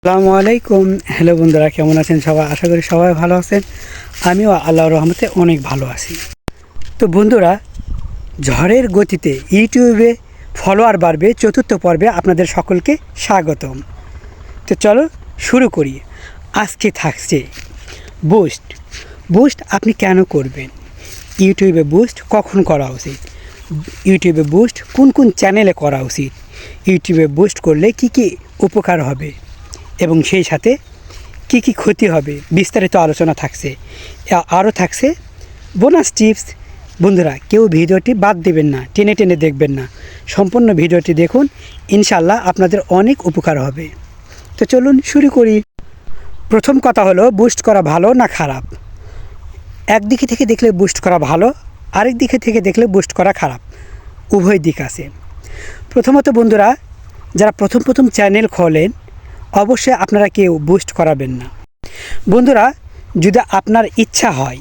আসসালামু আলাইকুম। হ্যালো বন্ধুরা, কেমন আছেন সবাই? আশা করি সবাই ভালো আছেন। আমিও আল্লাহর রহমতে অনেক ভালো আছি। তো বন্ধুরা, ঝড়ের গতিতে ইউটিউবে ফলোয়ার বাড়বে চতুর্থ পর্বে আপনাদের সকলকে স্বাগতম। তো চলো শুরু করি। আজকে থাকছে বুস্ট। বুস্ট আপনি কেন করবেন? ইউটিউবে বুস্ট কখন করা উচিত? ইউটিউবে বুস্ট কোন কোন চ্যানেলে করা উচিত? ইউটিউবে বুস্ট করলে কি কি উপকার হবে এবং সেই সাথে কি কি ক্ষতি হবে বিস্তারিত আলোচনা থাকছে। আরও থাকছে বোনাস টিপস। বন্ধুরা, কেউ ভিডিওটি বাদ দেবেন না, টেনে টেনে দেখবেন না, সম্পূর্ণ ভিডিওটি দেখুন, ইনশাল্লাহ আপনাদের অনেক উপকার হবে। তো চলুন শুরু করি। প্রথম কথা হলো, বুস্ট করা ভালো না খারাপ? একদিকে থেকে দেখলে বুস্ট করা ভালো, আরেক দিকে থেকে দেখলে বুস্ট করা খারাপ। উভয় দিক আছে। প্রথমত বন্ধুরা, যারা প্রথম চ্যানেল খোলেন, অবশ্যই আপনারা কেউ বুস্ট করাবেন না। বন্ধুরা, যদি আপনার ইচ্ছা হয়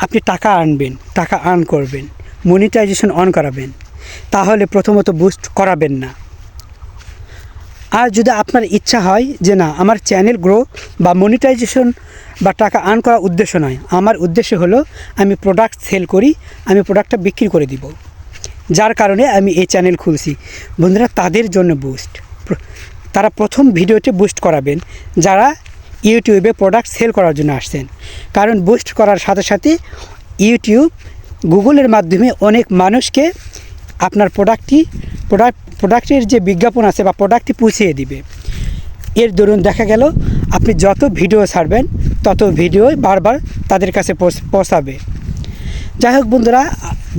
আপনি টাকা আনবেন, টাকা আর্ন করবেন, মনিটাইজেশন অন করাবেন, তাহলে প্রথমত বুস্ট করাবেন না। আর যদি আপনার ইচ্ছা হয় যে না, আমার চ্যানেল গ্রো বা মনিটাইজেশন বা টাকা আর্ন করার উদ্দেশ্য নয়, আমার উদ্দেশ্য হলো আমি প্রোডাক্ট সেল করি, আমি প্রোডাক্টটা বিক্রি করে দিব, যার কারণে আমি এই চ্যানেল খুলছি, বন্ধুরা তাদের জন্য বুস্ট। তারা প্রথম ভিডিওতে বুস্ট করাবেন যারা ইউটিউবে প্রোডাক্ট সেল করার জন্য আসছেন। কারণ বুস্ট করার সাথে সাথে ইউটিউব গুগলের মাধ্যমে অনেক মানুষকে আপনার প্রোডাক্টের যে বিজ্ঞাপন আছে বা প্রোডাক্টটি পৌঁছিয়ে দিবে। এর দরুন দেখা গেল আপনি যত ভিডিও ছাড়বেন তত ভিডিও বারবার তাদের কাছে পৌঁছাবে। যাই হোক বন্ধুরা,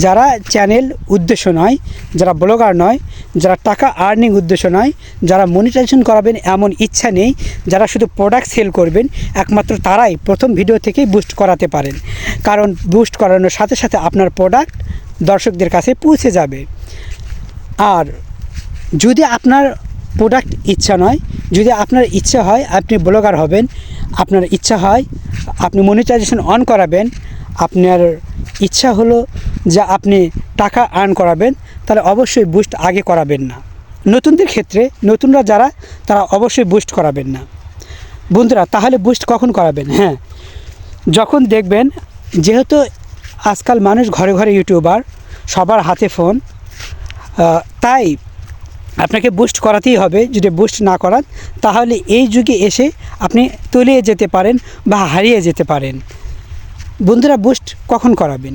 যারা চ্যানেল উদ্দেশ্য নয়, যারা ব্লগার নয়, যারা টাকা আর্নিং উদ্দেশ্য নয়, যারা মনিটাইজেশন করাবেন এমন ইচ্ছা নেই, যারা শুধু প্রোডাক্ট সেল করবেন, একমাত্র তারাই প্রথম ভিডিও থেকেই বুস্ট করাতে পারেন। কারণ বুস্ট করানোর সাথে সাথে আপনার প্রোডাক্ট দর্শকদের কাছে পৌঁছে যাবে। আর যদি আপনার প্রোডাক্ট ইচ্ছা নয়, যদি আপনার ইচ্ছা হয় আপনি ব্লগার হবেন, আপনার ইচ্ছা হয় আপনি মনিটাইজেশন অন করাবেন, আপনার ইচ্ছা হলো যে আপনি টাকা আর্ন করাবেন, তাহলে অবশ্যই বুস্ট আগে করাবেন না। নতুনদের ক্ষেত্রে, নতুনরা যারা, তারা অবশ্যই বুস্ট করাবেন না। বন্ধুরা, তাহলে বুস্ট কখন করাবেন? হ্যাঁ, যখন দেখবেন, যেহেতু আজকাল মানুষ ঘরে ঘরে ইউটিউবার, সবার হাতে ফোন, তাই আপনাকে বুস্ট করাতেই হবে। যদি বুস্ট না করান তাহলে এই যুগে এসে আপনি তলিয়ে যেতে পারেন বা হারিয়ে যেতে পারেন। বন্ধুরা, বুস্ট কখন করাবেন?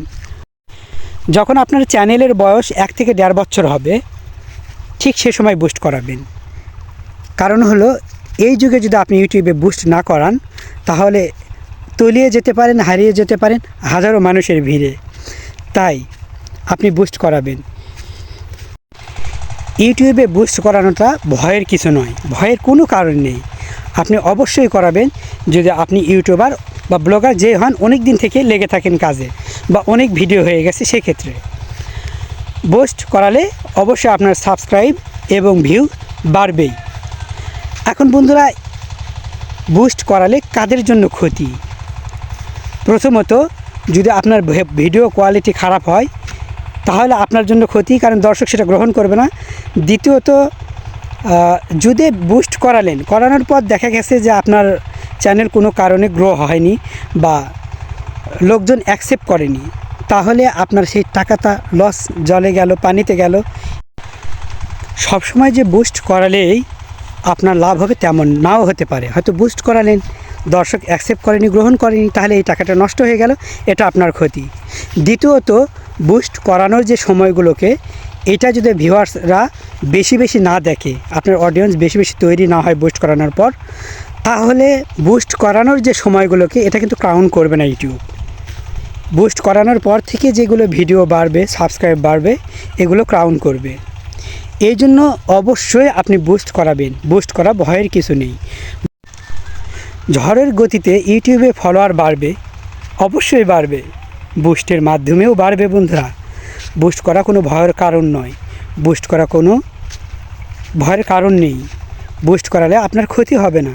যখন আপনার চ্যানেলের বয়স 1 থেকে 1.5 বছর হবে, ঠিক সে সময় বুস্ট করাবেন। কারণ হলো, এই যুগে যদি আপনি ইউটিউবে বুস্ট না করান তাহলে তলিয়ে যেতে পারেন, হারিয়ে যেতে পারেন হাজারো মানুষের ভিড়ে। তাই আপনি বুস্ট করাবেন। ইউটিউবে বুস্ট করানোটা ভয়ের কিছু নয়, ভয়ের কোনো কারণ নেই। আপনি অবশ্যই করাবেন যদি আপনি ইউটিউবার বা ব্লগার যে হন, অনেক দিন থেকে লেগে থাকেন কাজে বা অনেক ভিডিও হয়ে গেছে, সেক্ষেত্রে বুস্ট করালে অবশ্যই আপনার সাবস্ক্রাইব এবং ভিউ বাড়বেই। এখন বন্ধুরা, বুস্ট করালে কাদের জন্য ক্ষতি? প্রথমত, যদি আপনার ভিডিও কোয়ালিটি খারাপ হয় তাহলে আপনার জন্য ক্ষতি, কারণ দর্শক সেটা গ্রহণ করবে না। দ্বিতীয়ত, যদি বুস্ট করানোর পর দেখা গেছে যে আপনার চ্যানেল কোনো কারণে গ্রো হয়নি বা লোকজন অ্যাকসেপ্ট করেনি, তাহলে আপনার সেই টাকাটা লস, জলে গেল, পানিতে গেল। সবসময় যে বুস্ট করালেই আপনার লাভ হবে তেমন নাও হতে পারে। হয়তো বুস্ট করালেন, দর্শক অ্যাকসেপ্ট করেনি, গ্রহণ করেনি, তাহলে এই টাকাটা নষ্ট হয়ে গেল, এটা আপনার ক্ষতি। দ্বিতীয়ত, বুস্ট করানোর যে সময়গুলোকে, এটা যদি ভিউয়ার্সরা বেশি না দেখে, আপনার অডিয়েন্স বেশি তৈরি না হয় বুস্ট করানোর পর, তাহলে বুস্ট করানোর যে সময়গুলোকে এটা কিন্তু কাউন্ট করবে না ইউটিউব। বুস্ট করানোর পর থেকে যেগুলো ভিডিও বাড়বে, সাবস্ক্রাইব বাড়বে, এগুলো কাউন্ট করবে। এই জন্য অবশ্যই আপনি বুস্ট করাবেন। বুস্ট করা ভয়ের কিছু নেই। ঝড়ের গতিতে ইউটিউবে ফলোয়ার বাড়বে, অবশ্যই বাড়বে, বুস্টের মাধ্যমেও বাড়বে। বন্ধুরা, বুস্ট করা কোনো ভয়ের কারণ নয়, বুস্ট করা কোনো ভয়ের কারণ নেই। বুস্ট করালে আপনার ক্ষতি হবে না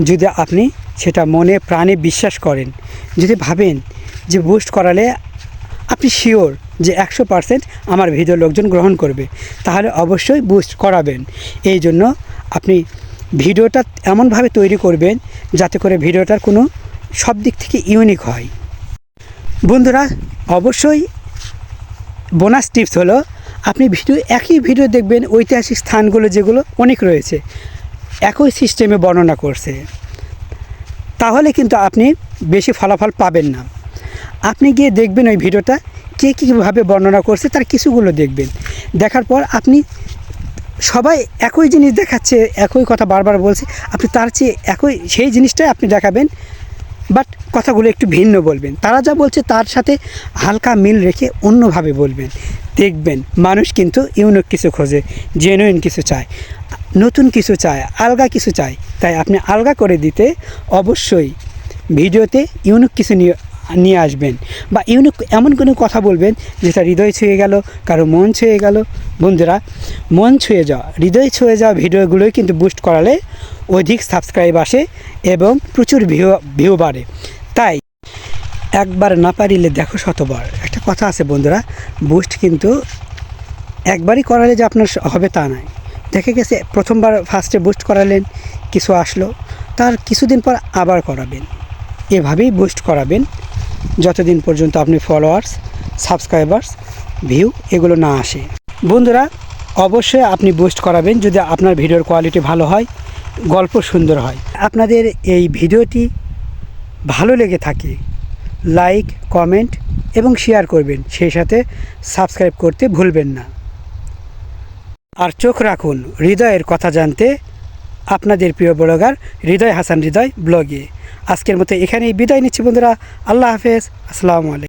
যদি আপনি সেটা মনে প্রাণে বিশ্বাস করেন। যদি ভাবেন যে বুস্ট করালে আপনি শিওর যে 100% আমার ভিডিও লোকজন গ্রহণ করবে, তাহলে অবশ্যই বুস্ট করাবেন। এই জন্য আপনি ভিডিওটা এমনভাবে তৈরি করবেন যাতে করে ভিডিওটার কোনো সব দিক থেকে ইউনিক হয়। বন্ধুরা, অবশ্যই বোনাস টিপস হলো আপনি একই ভিডিও দেখবেন, ঐতিহাসিক স্থানগুলো যেগুলো অনেক রয়েছে একই সিস্টেমে বর্ণনা করছে, তাহলে কিন্তু আপনি বেশি ফলাফল পাবেন না। আপনি গিয়ে দেখবেন ওই ভিডিওটা কে কীভাবে বর্ণনা করছে তার কিছুগুলো দেখবেন, দেখার পর আপনি সবাই একই জিনিস দেখাচ্ছে, একই কথা বারবার বলছে, আপনি তার চেয়ে সেই জিনিসটাই আপনি দেখাবেন, বাট কথাগুলো একটু ভিন্ন বলবেন। তারা যা বলছে তার সাথে হালকা মিল রেখে অন্যভাবে বলবেন। দেখবেন মানুষ কিন্তু ইউনিক কিছু খোঁজে, জেনুইন কিছু চায়, নতুন কিছু চায়, আলগা কিছু চায়। তাই আপনি আলগা করে দিতে অবশ্যই ভিডিওতে ইউনিক কিছু নিয়ে আসবেন, বা ইউনিক এমন কোনো কথা বলবেন যেটা হৃদয় ছুঁয়ে গেল, কারো মন ছুঁয়ে গেল। বন্ধুরা, মন ছুঁয়ে যাওয়া, হৃদয় ছুঁয়ে যাওয়া ভিডিওগুলোই কিন্তু বুস্ট করালে অধিক সাবস্ক্রাইব আসে এবং প্রচুর ভিউ বাড়ে। তাই একবার না পারিলে দেখো শতবার, একটা কথা আছে বন্ধুরা। বুস্ট কিন্তু একবারই করালে যে আপনার হবে তা নয়। দেখে গেছে প্রথমবার ফার্স্টে বুস্ট করালেন, কিছু আসলো, তার কিছুদিন পর আবার করাবেন, এভাবেই বুস্ট করাবেন যতদিন পর্যন্ত আপনি ফলোয়ার্স, সাবস্ক্রাইবার্স, ভিউ এগুলো না আসে। বন্ধুরা, অবশ্যই আপনি বুস্ট করাবেন যদি আপনার ভিডিওর কোয়ালিটি ভালো হয়, গল্প সুন্দর হয়। আপনাদের এই ভিডিওটি ভালো লেগে থাকে লাইক, কমেন্ট এবং শেয়ার করবেন, সেই সাথে সাবস্ক্রাইব করতে ভুলবেন না। আর চোখ রাখুন হৃদয়ের কথা জানতে আপনাদের প্রিয় ব্লগার হৃদয় হাসান হৃদয় ব্লগে। আজকের মতো এখানেই বিদায় নিচ্ছি বন্ধুরা। আল্লাহ হাফেজ, আসসালামু আলাইকুম।